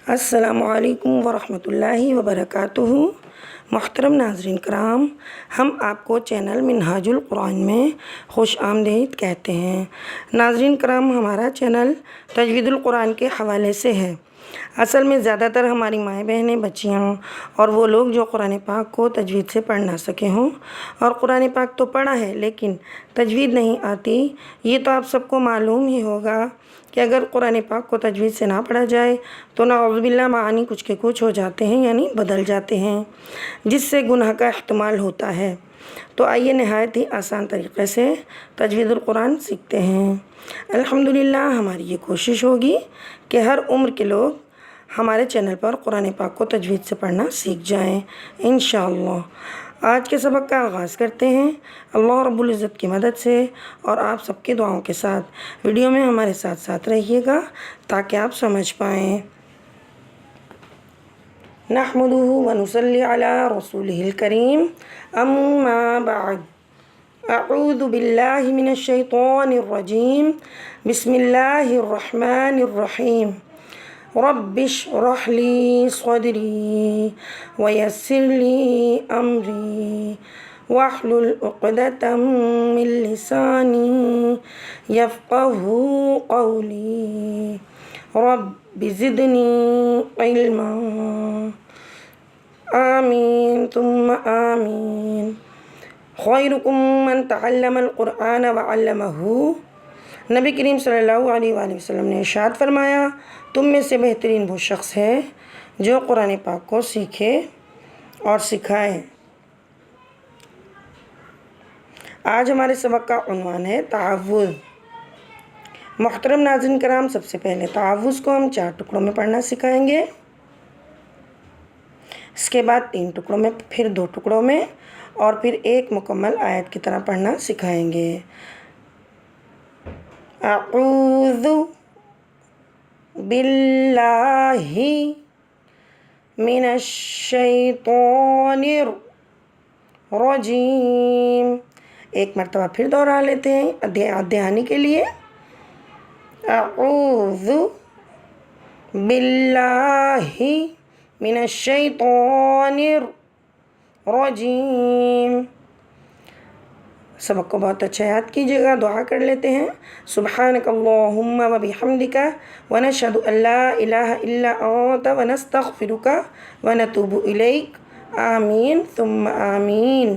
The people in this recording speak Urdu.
السلام علیکم ورحمۃ اللہ وبرکاتہ۔ محترم ناظرین کرام، ہم آپ کو چینل منہاج القرآن میں خوش آمدید کہتے ہیں۔ ناظرین کرام، ہمارا چینل تجوید القرآن کے حوالے سے ہے۔ اصل میں زیادہ تر ہماری مائیں بہنیں، بچیاں اور وہ لوگ جو قرآن پاک کو تجوید سے پڑھ نہ سکے ہوں، اور قرآن پاک تو پڑھا ہے لیکن تجوید نہیں آتی، یہ تو آپ سب کو معلوم ہی ہوگا کہ اگر قرآن پاک کو تجوید سے نہ پڑھا جائے تو نعوذ باللہ معانی کچھ کے کچھ ہو جاتے ہیں، یعنی بدل جاتے ہیں، جس سے گناہ کا احتمال ہوتا ہے۔ تو آئیے نہایت ہی آسان طریقے سے تجوید القرآن سیکھتے ہیں۔ الحمدللہ ہماری یہ کوشش ہوگی کہ ہر عمر کے لوگ ہمارے چینل پر قرآن پاک کو تجوید سے پڑھنا سیکھ جائیں انشاءاللہ۔ آج کے سبق کا آغاز کرتے ہیں اللہ رب العزت کی مدد سے، اور آپ سب کے دعاؤں کے ساتھ ویڈیو میں ہمارے ساتھ ساتھ رہیے گا تاکہ آپ سمجھ پائیں۔ نحمدہ ونصلی علی رسولہ الکریم، اما بعد، اعوذ باللہ من الشیطان الرجیم، بسم اللہ الرحمن الرحیم۔ رب اشرح لی صدری ویسر لی امری واحلل عقدۃ من لسانی یفقہوا قولی رب زدنی علما۔ آمین ثم آمین۔ خیرکم من تعلم القرآن وعلمہ۔ نبی کریم صلی اللہ علیہ وآلہ وسلم نے ارشاد فرمایا، تم میں سے بہترین وہ شخص ہے جو قرآن پاک کو سیکھے اور سکھائے۔ آج ہمارے سبق کا عنوان ہے تعوذ۔ محترم ناظرین کرام، سب سے پہلے تعوذ کو ہم 4 ٹکڑوں میں پڑھنا سکھائیں گے، اس کے بعد 3 ٹکڑوں میں، پھر 2 ٹکڑوں میں، اور پھر ایک مکمل آیت کی طرح پڑھنا سکھائیں گے۔ اعوذ باللہ من الشیطان الرجیم۔ ایک مرتبہ پھر دوہرا لیتے ہیں دھیانی کے لیے۔ اعوذ باللہ من الشیطان الرجیم۔ سبق کو بہت اچھا یاد کیجیے گا، دعا کر لیتے ہیں۔ سبحانک اللہم و بحمدک ونشہد ان لا الہ الا انت ونستغفرک ونتوب الیک۔ آمین ثم آمین۔